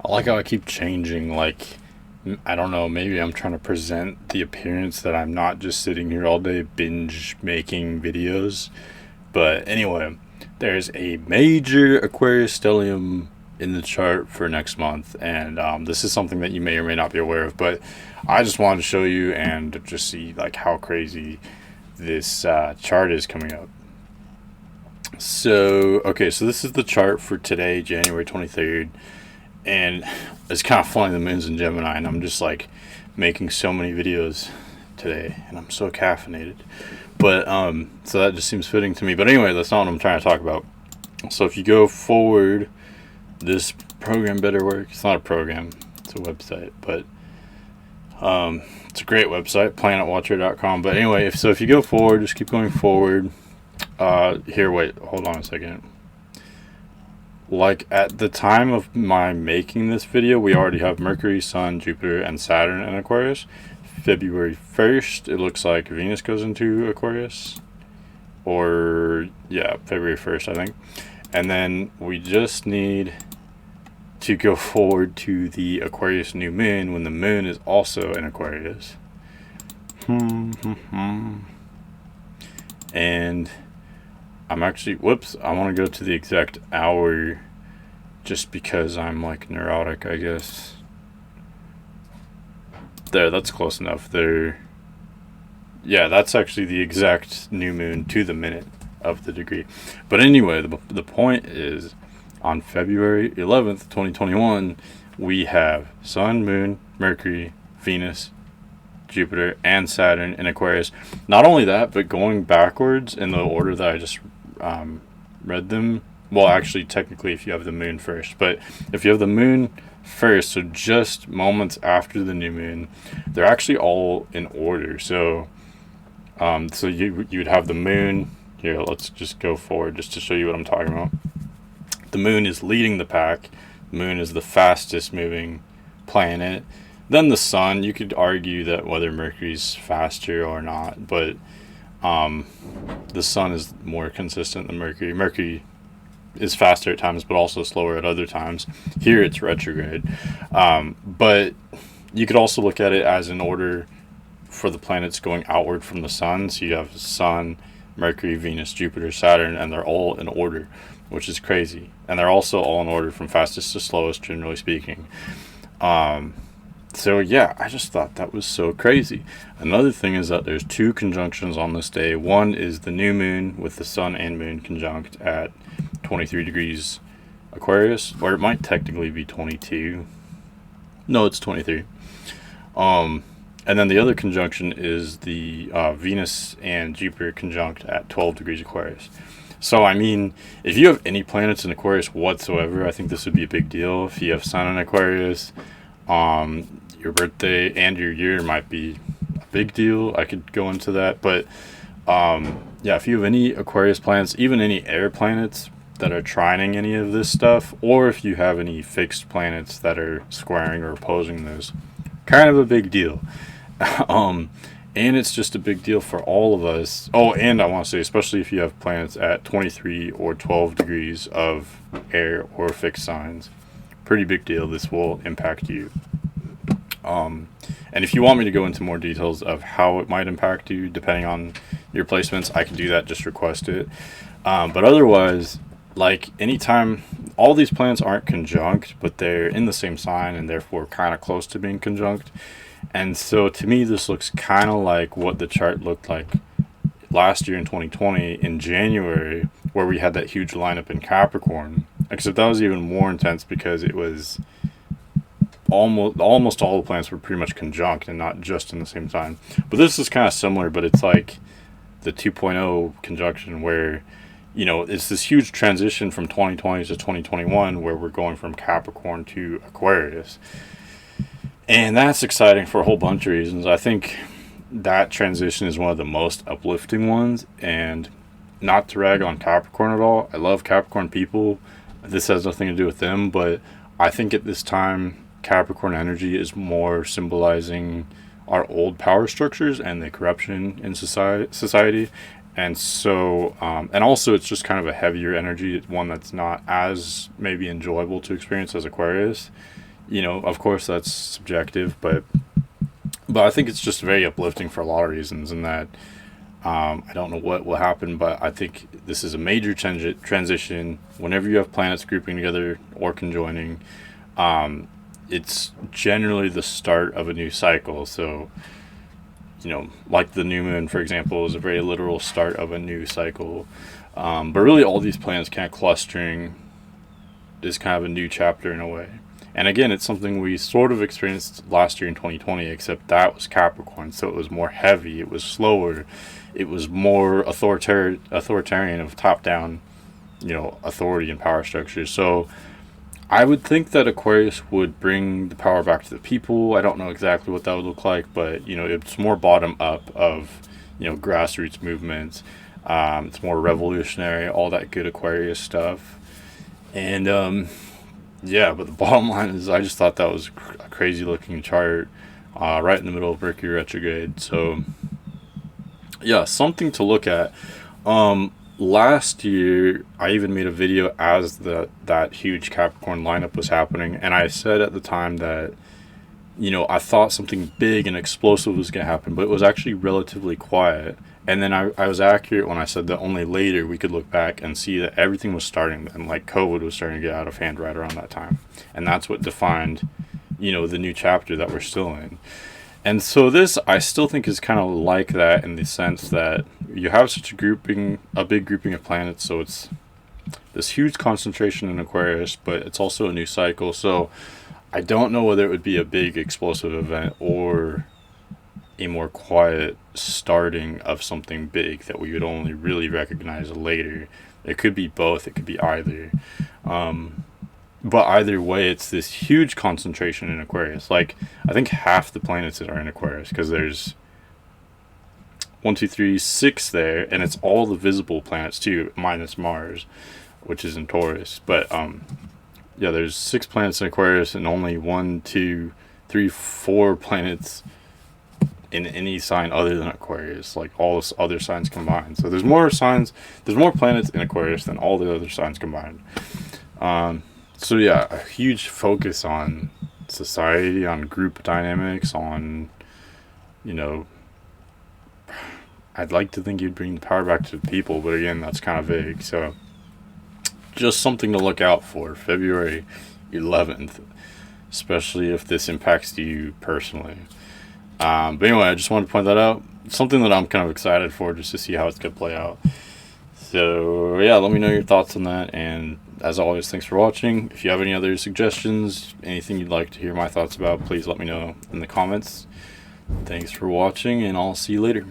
I like how I keep changing. Like, I don't know, maybe I'm trying to present the appearance that I'm not just sitting here all day binge making videos. But anyway, there's a major Aquarius stellium in the chart for next month, and this is something that you may or may not be aware of. But I just wanted to show you and just see like how crazy this chart is coming up. So okay, so this is the chart for today, January 23rd, and it's kind of funny. The moon's in Gemini, and I'm just like making so many videos today, and I'm so caffeinated. But so that just seems fitting to me. But anyway, that's not what I'm trying to talk about. So if you go forward, this program better work. It's not a program, it's a website, but it's a great website, planetwatcher.com. But anyway, if you go forward, just keep going forward. Here, wait, hold on a second. Like at the time of my making this video, we already have Mercury, Sun, Jupiter, and Saturn in Aquarius. February 1st, it looks like Venus goes into Aquarius. Or, yeah, February 1st, I think. And then we just need to go forward to the Aquarius new moon when the moon is also in Aquarius. And I'm actually, I want to go to the exact hour just because I'm like neurotic, I guess. There, that's close enough. There, yeah, that's actually the exact new moon to the minute of the degree. But anyway, the point is, on February 11th, 2021, we have Sun, Moon, Mercury, Venus, Jupiter, and Saturn in Aquarius. Not only that, but going backwards in the order that I just read them. Well, actually, technically, if you have the moon first. But if you have the moon first, so just moments after the new moon, they're actually all in order. So you'd have the moon. Here, let's just go forward just to show you what I'm talking about. The moon is leading the pack. The moon is the fastest moving planet. Then the sun. You could argue that whether Mercury's faster or not, but the sun is more consistent than Mercury. Mercury is faster at times, but also slower at other times. Here it's retrograde. But you could also look at it as an order for the planets going outward from the sun. So you have Sun, Mercury, Venus, Jupiter, Saturn, and they're all in order, which is crazy. And they're also all in order from fastest to slowest, generally speaking. So yeah, I just thought that was so crazy. Another thing is that there's two conjunctions on this day. One is the new moon with the sun and moon conjunct at 23 degrees Aquarius, or it might technically be 22. No, it's 23. And then the other conjunction is the Venus and Jupiter conjunct at 12 degrees Aquarius. So, I mean, if you have any planets in Aquarius whatsoever, I think this would be a big deal. If you have Sun in Aquarius, your birthday and your year might be a big deal. I could go into that. But, yeah, if you have any Aquarius planets, even any air planets that are trining any of this stuff, or if you have any fixed planets that are squaring or opposing those, kind of a big deal. And it's just a big deal for all of us. Oh, and I want to say, especially if you have planets at 23 or 12 degrees of air or fixed signs, pretty big deal. This will impact you. And if you want me to go into more details of how it might impact you, depending on your placements, I can do that. Just request it. But otherwise, like anytime, all these planets aren't conjunct, but they're in the same sign and therefore kind of close to being conjunct. And so to me, this looks kind of like what the chart looked like last year in 2020 in January, where we had that huge lineup in Capricorn. Except that was even more intense because it was almost all the planets were pretty much conjunct and not just in the same sign. But this is kind of similar, but it's like the 2.0 conjunction where, you know, it's this huge transition from 2020 to 2021 where we're going from Capricorn to Aquarius. And that's exciting for a whole bunch of reasons. I think that transition is one of the most uplifting ones. And not to rag on Capricorn at all. I love Capricorn people. This has nothing to do with them. But I think at this time, Capricorn energy is more symbolizing our old power structures and the corruption in society. And so, and also it's just kind of a heavier energy. It's one that's not as maybe enjoyable to experience as Aquarius. You know, of course that's subjective, but I think it's just very uplifting for a lot of reasons. In that I don't know what will happen, but I think this is a major transition. Whenever you have planets grouping together or conjoining, it's generally the start of a new cycle. So, you know, like the new moon, for example, is a very literal start of a new cycle. But really, all these planets kind of clustering is kind of a new chapter in a way. And again, it's something we sort of experienced last year in 2020, except that was Capricorn, so it was more heavy, it was slower, it was more authoritarian of top down, you know, authority and power structures. So I would think that Aquarius would bring the power back to the people. I don't know exactly what that would look like, but you know, it's more bottom up of, you know, grassroots movements. It's more revolutionary, all that good Aquarius stuff. And yeah, but the bottom line is, I just thought that was a crazy looking chart, right in the middle of Mercury retrograde. So yeah, something to look at. Last year, I even made a video as that huge Capricorn lineup was happening, and I said at the time that, you know, I thought something big and explosive was going to happen, but it was actually relatively quiet. And then I was accurate when I said that only later we could look back and see that everything was starting then, like COVID was starting to get out of hand right around that time. And that's what defined, you know, the new chapter that we're still in. And so this, I still think, is kind of like that, in the sense that you have such a big grouping of planets, so it's this huge concentration in Aquarius, but it's also a new cycle. So I don't know whether it would be a big explosive event or a more quiet starting of something big that we would only really recognize later. It could be both, it could be either. But either way, it's this huge concentration in Aquarius. Like, I think half the planets are in Aquarius, because there's 6 there, and it's all the visible planets too, minus Mars, which is in Taurus. But yeah, there's 6 planets in Aquarius, and only 1, 2, 3, 4 planets in any sign other than Aquarius, like all the other signs combined. So there's more planets in Aquarius than all the other signs combined. So yeah, a huge focus on society, on group dynamics, on, you know, I'd like to think you'd bring the power back to the people, but again, that's kind of vague. So just something to look out for, February 11th, especially if this impacts you personally. But anyway, I just wanted to point that out. Something that I'm kind of excited for, just to see how it's going to play out. So yeah, let me know your thoughts on that. And as always, thanks for watching. If you have any other suggestions, anything you'd like to hear my thoughts about, please let me know in the comments. Thanks for watching, and I'll see you later.